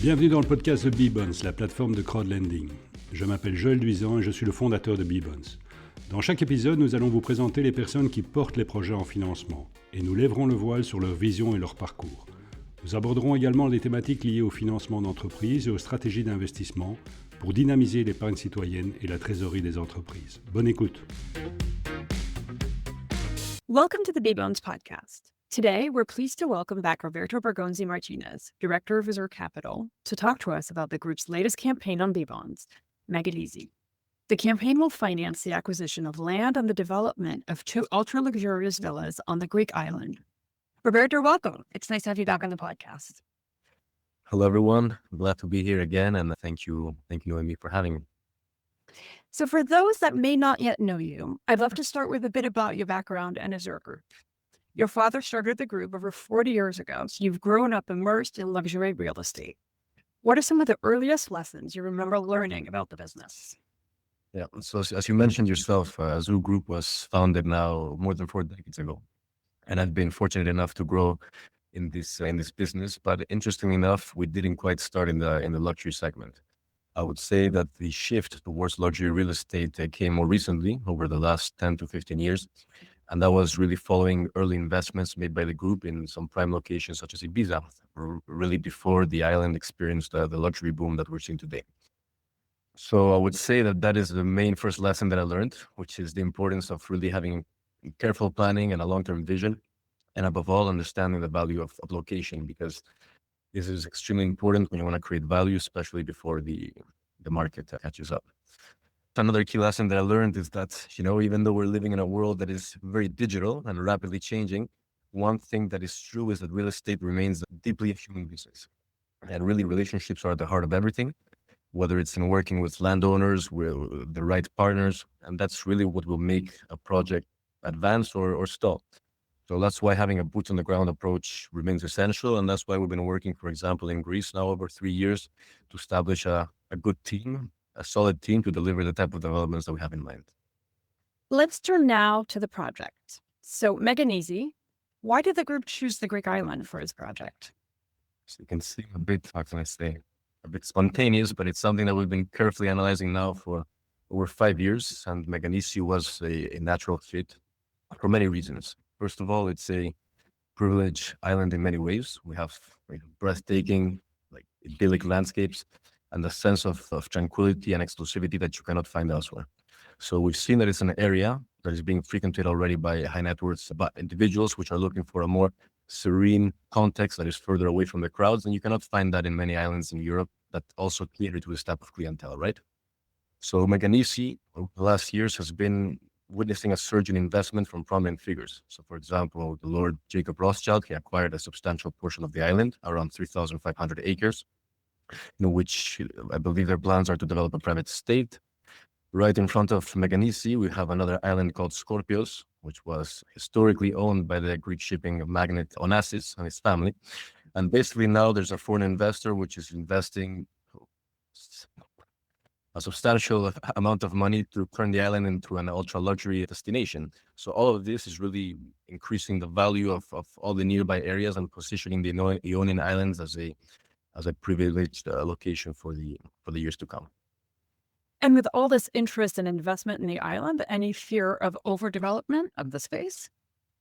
Bienvenue dans le podcast de BeeBonds, la plateforme de crowdlending. Je m'appelle Joël Duisan et je suis le fondateur de BeeBonds. Dans chaque épisode, nous allons vous présenter les personnes qui portent les projets en financement et nous lèverons le voile sur leur vision et leur parcours. Nous aborderons également les thématiques liées au financement d'entreprises et aux stratégies d'investissement pour dynamiser l'épargne citoyenne et la trésorerie des entreprises. Bonne écoute. Welcome to the BeeBonds podcast. Today, we're pleased to welcome back Roberto Bergonzi Martínez, Director of Azur Capital, to talk to us about the group's latest campaign on BeeBonds, Meganisi. The campaign will finance the acquisition of land and the development of 2 ultra-luxurious villas on the Greek island. Roberto, welcome. It's nice to have you back on the podcast. Hello, everyone. I'm glad to be here again, and thank you, Noemi, for having me. So for those that may not yet know you, I'd love to start with a bit about your background and Azur Group. Your father started the group over 40 years ago, so you've grown up immersed in luxury real estate. What are some of the earliest lessons you remember learning about the business? Yeah, so as you mentioned yourself, Azur Group was founded now more than 4 decades ago, and I've been fortunate enough to grow in this business. But interestingly enough, we didn't quite start in the luxury segment. I would say that the shift towards luxury real estate came more recently, over the last 10 to 15 years. And that was really following early investments made by the group in some prime locations such as Ibiza, really before the island experienced the luxury boom that we're seeing today. So I would say that is the main first lesson that I learned, which is the importance of really having careful planning and a long-term vision, and above all, understanding the value of location, because this is extremely important when you want to create value, especially before the market catches up. Another key lesson that I learned is that, even though we're living in a world that is very digital and rapidly changing, one thing that is true is that real estate remains deeply a human business. And really, relationships are at the heart of everything, whether it's in working with landowners, with the right partners, and that's really what will make a project advance or stall. So that's why having a boots on the ground approach remains essential. And that's why we've been working, for example, in Greece now over 3 years to establish a good team, a solid team to deliver the type of developments that we have in mind. Let's turn now to the project. So Meganisi, why did the group choose the Greek island for its project? So you can see a bit, how can I say, a bit spontaneous, but it's something that we've been carefully analyzing now for over 5 years. And Meganisi was a natural fit for many reasons. First of all, it's a privileged island in many ways. We have breathtaking, idyllic landscapes and a sense of tranquility and exclusivity that you cannot find elsewhere. So we've seen that it's an area that is being frequented already by high net worth individuals, which are looking for a more serene context that is further away from the crowds. And you cannot find that in many islands in Europe that also cater to this type of clientele, right? So Meganisi, over the last years, has been witnessing a surge in investment from prominent figures. So for example, the Lord Jacob Rothschild, he acquired a substantial portion of the island, around 3,500 acres, which I believe their plans are to develop a private estate. Right in front of Meganisi, we have another island called Scorpios, which was historically owned by the Greek shipping magnate Onassis and his family. And basically now there's a foreign investor which is investing a substantial amount of money to turn the island into an ultra-luxury destination. So all of this is really increasing the value of all the nearby areas and positioning the Ionian Islands as a privileged location for the years to come. And with all this interest and investment in the island, any fear of overdevelopment of the space?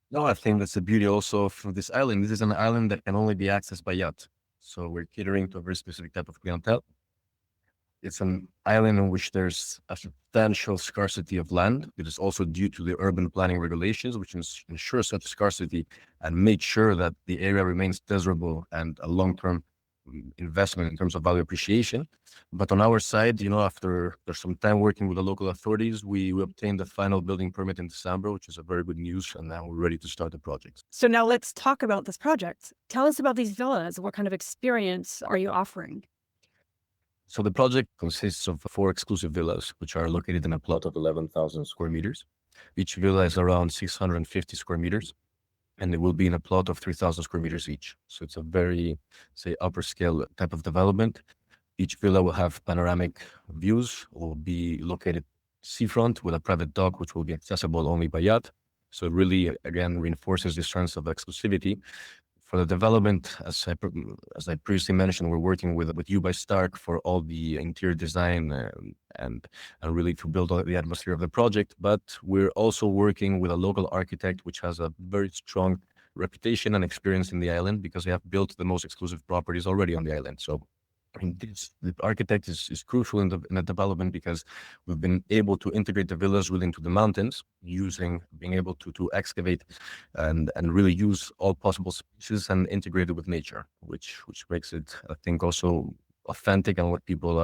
No, I think that's the beauty also of this island. This is an island that can only be accessed by yacht. So we're catering to a very specific type of clientele. It's an island in which there's a substantial scarcity of land. It is also due to the urban planning regulations, which ensure such scarcity and make sure that the area remains desirable and a long-term investment in terms of value appreciation. But on our side, after there's some time working with the local authorities, we obtained the final building permit in December, which is a very good news. And now we're ready to start the project. So now let's talk about this project. Tell us about these villas. What kind of experience are you offering? So the project consists of 4 exclusive villas, which are located in a plot of 11,000 square meters. Each villa is around 650 square meters, and it will be in a plot of 3,000 square meters each. So it's a very, upper scale type of development. Each villa will have panoramic views, will be located seafront with a private dock, which will be accessible only by yacht. So it really, again, reinforces this sense of exclusivity. For the development, as I previously mentioned, we're working with you by Starck for all the interior design and really to build all the atmosphere of the project. But we're also working with a local architect, which has a very strong reputation and experience in the island because they have built the most exclusive properties already on the island. So I mean, the architect is crucial in the development because we've been able to integrate the villas really into the mountains, being able to excavate and really use all possible spaces and integrate it with nature, which makes it, I think, also authentic and what people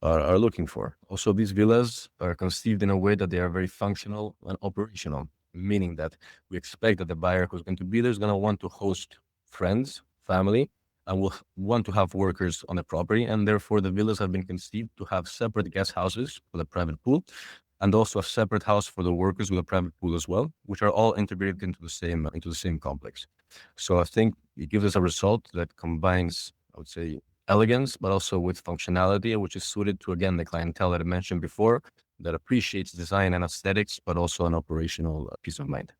are looking for. Also, these villas are conceived in a way that they are very functional and operational, meaning that we expect that the buyer who's going to be there is going to want to host friends, family, and will want to have workers on the property. And therefore, the villas have been conceived to have separate guest houses for the private pool, and also a separate house for the workers with a private pool as well, which are all integrated into the same complex. So I think it gives us a result that combines, I would say, elegance, but also with functionality, which is suited to, again, the clientele that I mentioned before, that appreciates design and aesthetics, but also an operational peace of mind.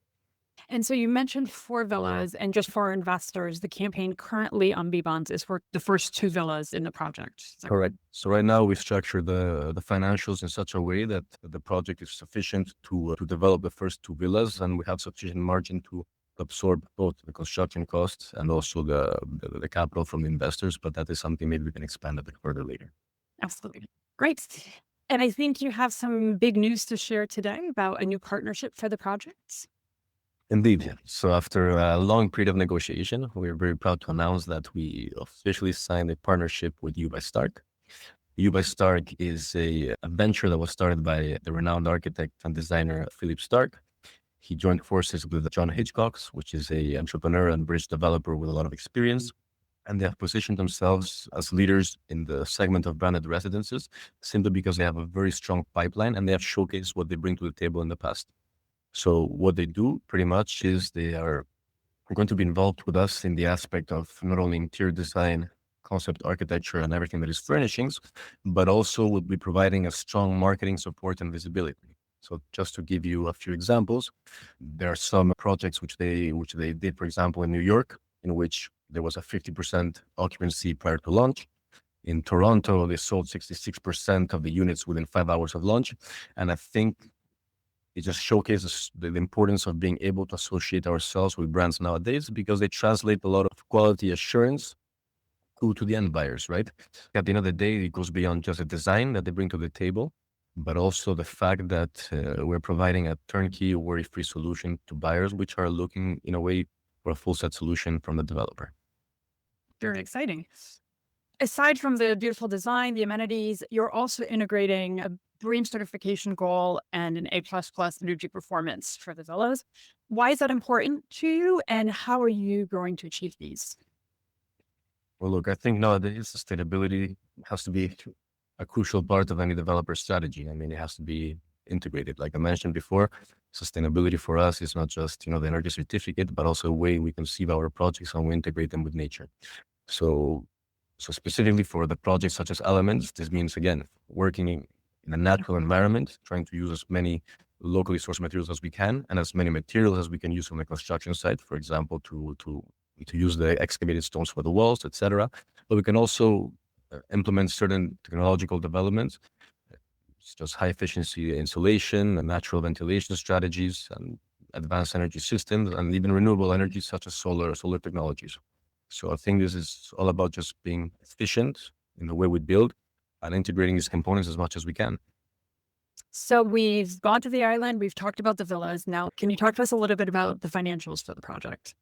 And so you mentioned 4 villas, and just for our investors, the campaign currently on BeeBonds is for the first 2 villas in the project. Correct. So right now we structure the financials in such a way that the project is sufficient to develop the first 2 villas, and we have sufficient margin to absorb both the construction costs and also the capital from the investors. But that is something maybe we can expand a bit further later. Absolutely. Great. And I think you have some big news to share today about a new partnership for the project. Indeed. So after a long period of negotiation, we're very proud to announce that we officially signed a partnership with You by Starck. You by Starck is a venture that was started by the renowned architect and designer Philip Starck. He joined forces with John Hitchcock's, which is a entrepreneur and bridge developer with a lot of experience. And they have positioned themselves as leaders in the segment of branded residences, simply because they have a very strong pipeline and they have showcased what they bring to the table in the past. So what they do pretty much is they are going to be involved with us in the aspect of not only interior design, concept architecture, and everything that is furnishings, but also will be providing a strong marketing support and visibility. So just to give you a few examples, there are some projects which they did, for example, in New York, in which there was a 50% occupancy prior to launch. In Toronto, they sold 66% of the units within 5 hours of launch. And I think it just showcases the importance of being able to associate ourselves with brands nowadays, because they translate a lot of quality assurance to the end buyers, right? At the end of the day, it goes beyond just the design that they bring to the table, but also the fact that we're providing a turnkey, worry-free solution to buyers, which are looking in a way for a full set solution from the developer. Very exciting. Aside from the beautiful design, the amenities, you're also integrating a BREEAM certification goal and an A++ energy performance for the villas. Why is that important to you, and how are you going to achieve these? Well, look, I think nowadays sustainability has to be a crucial part of any developer strategy. I mean, it has to be integrated. Like I mentioned before, sustainability for us is not just, the energy certificate, but also a way we conceive our projects and we integrate them with nature. So specifically for the projects such as Elements, this means, again, working in a natural environment, trying to use as many locally sourced materials as we can and as many materials as we can use on the construction site, for example, to use the excavated stones for the walls, etc. But we can also implement certain technological developments, just high efficiency insulation and natural ventilation strategies and advanced energy systems, and even renewable energy such as solar technologies. So I think this is all about just being efficient in the way we build and integrating these components as much as we can. So we've gone to the island, we've talked about the villas. Now, can you talk to us a little bit about the financials for the project?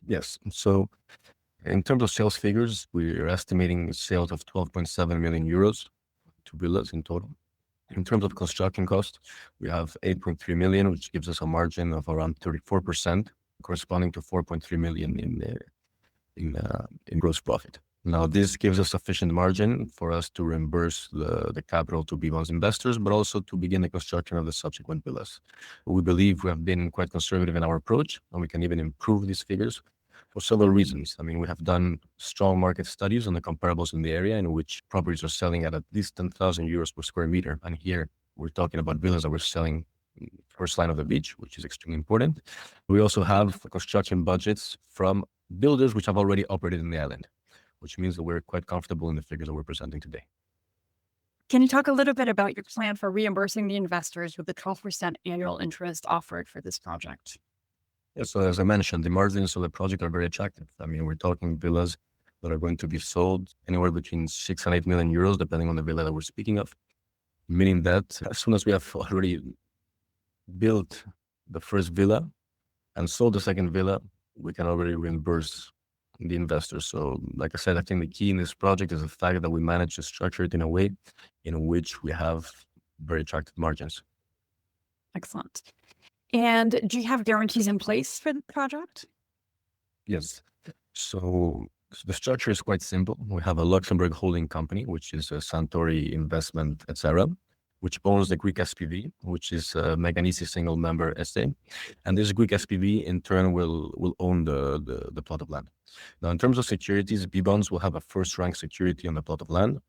Yes. So in terms of sales figures, we're estimating sales of 12.7 million euros to villas in total. In terms of construction cost, we have 8.3 million, which gives us a margin of around 34%, corresponding to 4.3 million in gross profit. Now, this gives us sufficient margin for us to reimburse the capital to BeeBonds investors, but also to begin the construction of the subsequent villas. We believe we have been quite conservative in our approach, and we can even improve these figures for several reasons. I mean, we have done strong market studies on the comparables in the area in which properties are selling at least 10,000 euros per square meter. And here we're talking about villas that we're selling first line of the beach, which is extremely important. We also have construction budgets from builders which have already operated in the island, which means that we're quite comfortable in the figures that we're presenting today. Can you talk a little bit about your plan for reimbursing the investors with the 12% annual interest offered for this project? Yeah, so as I mentioned, the margins of the project are very attractive. I mean, we're talking villas that are going to be sold anywhere between 6 and 8 million euros, depending on the villa that we're speaking of. Meaning that as soon as we have already built the first villa and sold the second villa, we can already reimburse the investors. So like I said, I think the key in this project is the fact that we managed to structure it in a way in which we have very attractive margins. Excellent. And do you have guarantees in place for the project? Yes. So the structure is quite simple. We have a Luxembourg holding company, which is a Santori Investment, etc., which owns the Greek SPV, which is a Meganisi single member SA. And this Greek SPV in turn will own the plot of land. Now, in terms of securities, BeeBonds will have a first rank security on the plot of land,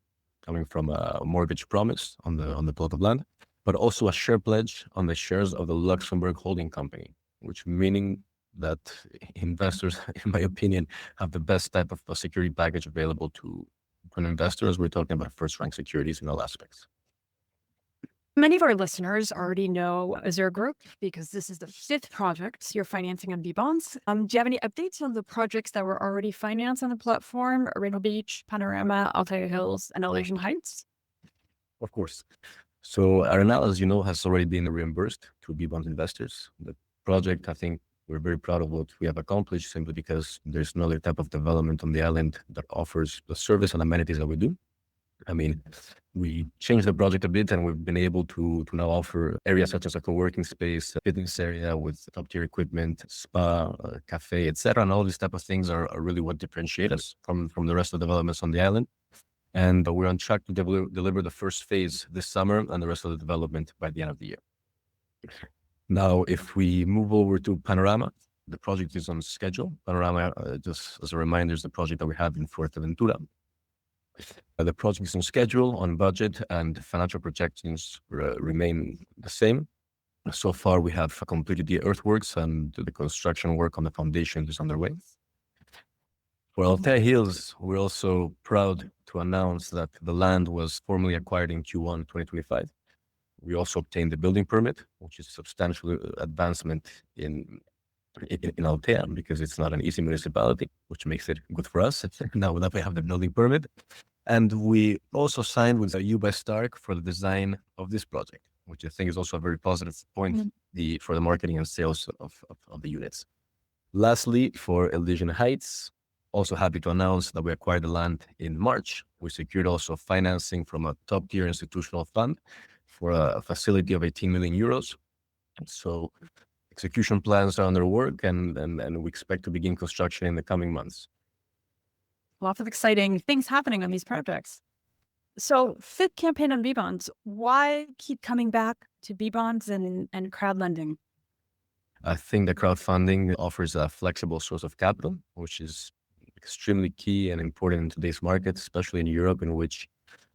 coming from a mortgage promise on the plot of land, but also a share pledge on the shares of the Luxembourg holding company, which meaning that investors, in my opinion, have the best type of security package available to an investor, as we're talking about first rank securities in all aspects. Many of our listeners already know Azur Group because this is the 5th project you're financing on BeeBonds. Do you have any updates on the projects that were already financed on the platform, Rainbow Beach, Panorama, Altea Hills, and Elation Heights? Of course. So Arenal, as you know, has already been reimbursed to BeeBonds investors. The project, I think we're very proud of what we have accomplished simply because there's no other type of development on the island that offers the service and amenities that we do. I mean, we changed the project a bit and we've been able to now offer areas such as a co-working space, a fitness area with top-tier equipment, spa, cafe, etc. And all these type of things are really what differentiate us from the rest of the developments on the island. And we're on track to deliver the first phase this summer and the rest of the development by the end of the year. Now, if we move over to Panorama, the project is on schedule. Panorama, just as a reminder, is the project that we have in Fuerteventura. The project is on schedule, on budget, and financial projections remain the same. So far, we have completed the earthworks and the construction work on the foundation is underway. For Altea Hills, we're also proud to announce that the land was formally acquired in Q1 2025. We also obtained the building permit, which is a substantial advancement in Altea because it's not an easy municipality, which makes it good for us now that we have the building permit. And we also signed with you by Starck for the design of this project, which I think is also a very positive point for the marketing and sales of the units. Lastly, for Elysian Heights, also happy to announce that we acquired the land in March. We secured also financing from a top-tier institutional fund for a facility of 18 million euros. So execution plans are under work and we expect to begin construction in the coming months. Lots of exciting things happening on these projects. So 5th campaign on BeeBonds, why keep coming back to BeeBonds and crowd lending? I think that crowdfunding offers a flexible source of capital, which is extremely key and important in today's market, especially in Europe, in which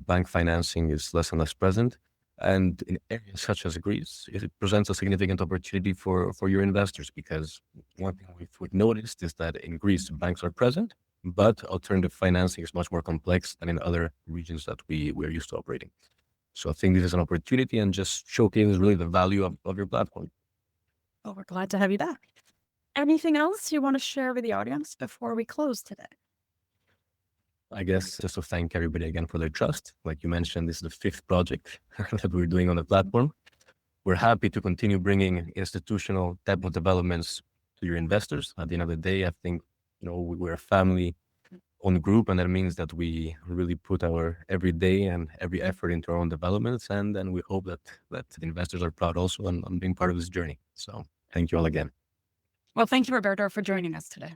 bank financing is less and less present. And in areas such as Greece, it presents a significant opportunity for your investors because one thing we've noticed is that in Greece, banks are present, but alternative financing is much more complex than in other regions that we're used to operating. So I think this is an opportunity and just showcases really the value of your platform. Oh, we're glad to have you back. Anything else you want to share with the audience before we close today? I guess just to thank everybody again for their trust. Like you mentioned, this is the 5th project that we're doing on the platform. We're happy to continue bringing institutional type of developments to your investors. At the end of the day, I think, we're a family-owned group, and that means that we really put our every day and every effort into our own developments. And then we hope that the investors are proud also on being part of this journey. So thank you all again. Well, thank you, Roberto, for joining us today.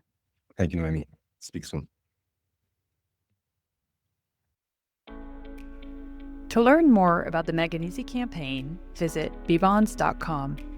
Thank you, Noemi. Speak soon. To learn more about the Meganisi campaign, visit BeeBonds.com.